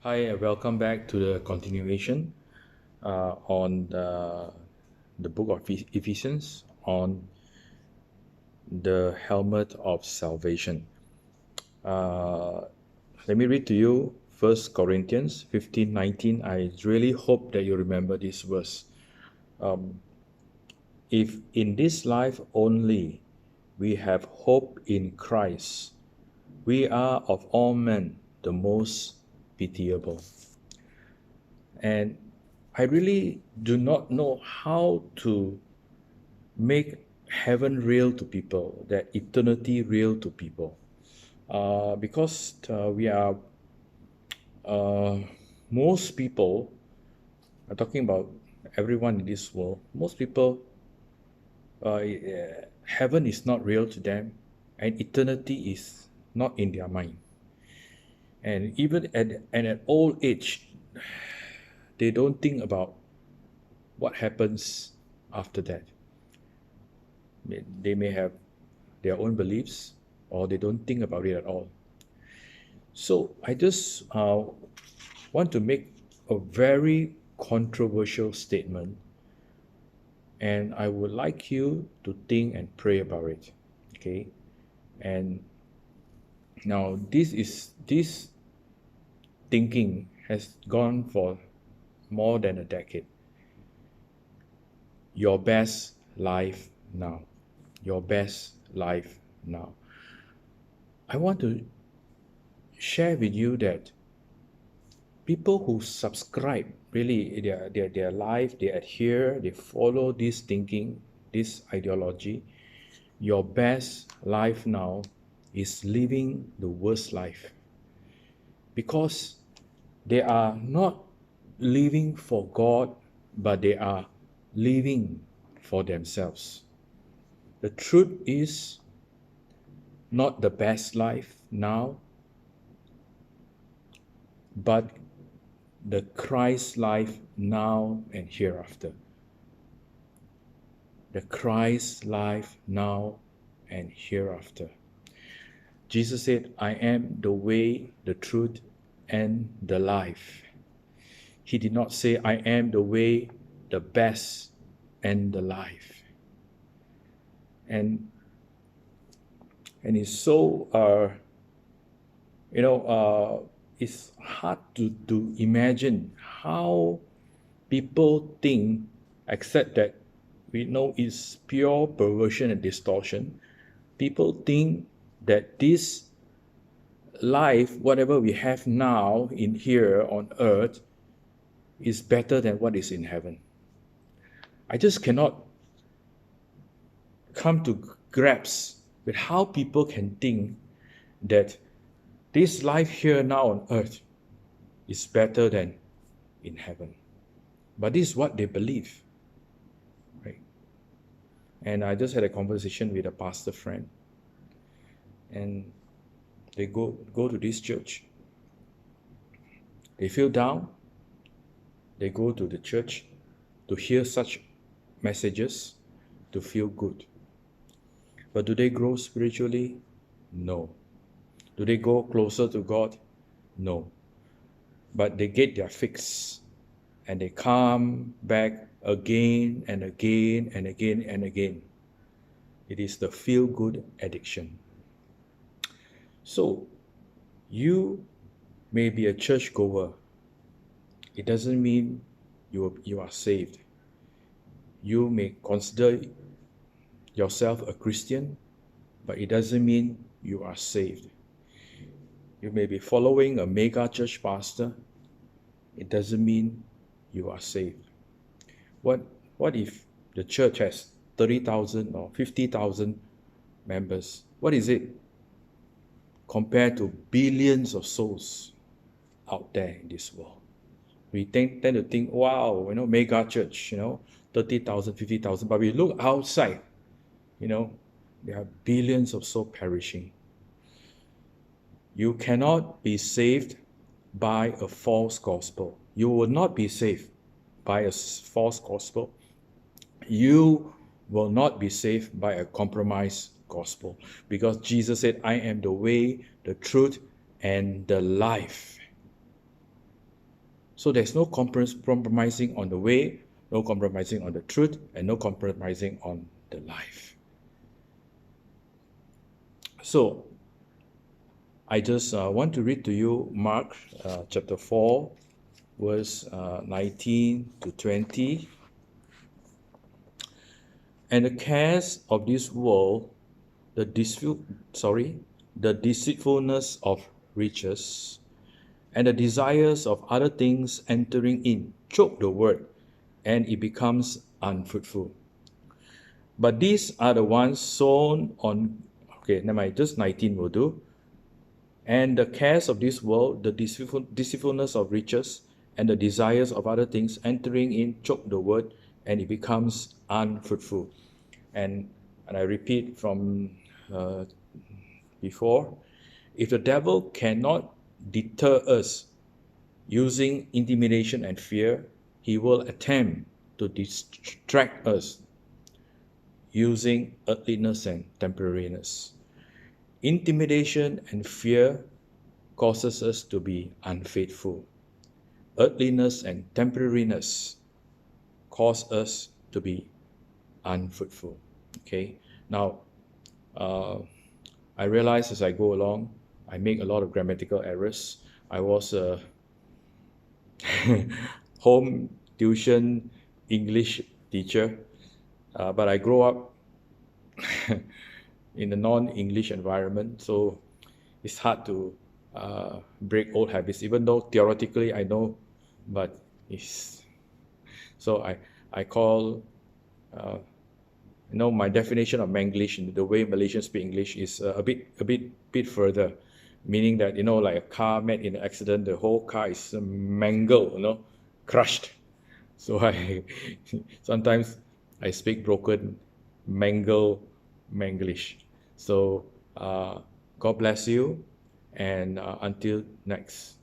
Hi, and welcome back to the continuation on the book of Ephesians on the helmet of salvation. Uh, Let me read to you 1 Corinthians 15:19. I really hope that you remember this verse. If in this life only we have hope in Christ, we are of all men the most pitiable. And I really do not know how to make heaven real to people, that eternity real to people. Because we are, uh, most people, I'm talking about everyone in this world, most people, heaven is not real to them, and eternity is not in their mind. And even at an old age, they don't think about what happens after that. They may have their own beliefs, or they don't think about it at all. So I just want to make a very controversial statement, and I would like you to think and pray about it. Okay, and now this thinking has gone for more than a decade. Your best life now. Your best life now. I want to share with you that people who subscribe, really, their life, they adhere, they follow this thinking, this ideology, your best life now is living the worst life, because they are not living for God, but they are living for themselves. The truth is not the best life now, but the Christ life now and hereafter. The Christ life now and hereafter. Jesus said, I am the way, the truth, and the life. He did not say, I am the way, the best, and the life. And it's so, it's hard to imagine how people think, except that we know it's pure perversion and distortion. People think that this life, whatever we have now in here on earth, is better than what is in heaven. I just cannot come to grasp with how people can think that this life here now on earth is better than in heaven. But this is what they believe, right? And I just had a conversation with a pastor friend, and they go to this church. They feel down. They go to the church to hear such messages, to feel good. But do they grow spiritually? No. Do they go closer to God? No. But they get their fix, and they come back again and again and again and again. It is the feel-good addiction. So, you may be a churchgoer. It doesn't mean you are saved. You may consider yourself a Christian, but it doesn't mean you are saved. You may be following a mega church pastor. It doesn't mean you are saved. What if the church has 30,000 or 50,000 members? What is it compared to billions of souls out there in this world? We tend to think, wow, mega church, 30,000, 50,000. But we look outside, there are billions of souls perishing. You cannot be saved by a false gospel. You will not be saved by a false gospel. You will not be saved by a compromised gospel, because Jesus said, I am the way, the truth, and the life. So there's no compromising on the way, no compromising on the truth, and no compromising on the life. So I just want to read to you Mark chapter 4, verse 19 to 20. And the cares of this world, the deceitfulness of riches, and the desires of other things entering in choke the word, and it becomes unfruitful. But these are the ones sown on, okay, never mind, just 19 will do. And the cares of this world, the deceitfulness of riches, and the desires of other things entering in choke the word, and it becomes unfruitful. And I repeat from before, if the devil cannot deter us using intimidation and fear, he will attempt to distract us using earthliness and temporariness. Intimidation and fear causes us to be unfaithful. Earthliness and temporariness cause us to be unfruitful. Okay, now I realize as I go along, I make a lot of grammatical errors. I was a home tuition English teacher, but I grew up in a non-English environment, so it's hard to break old habits, even though theoretically I know, but it's so I call my definition of Manglish, the way Malaysians speak English, is a bit further, meaning that like a car met in an accident, the whole car is mangled, crushed. So I sometimes I speak broken, Manglish. So God bless you, and until next.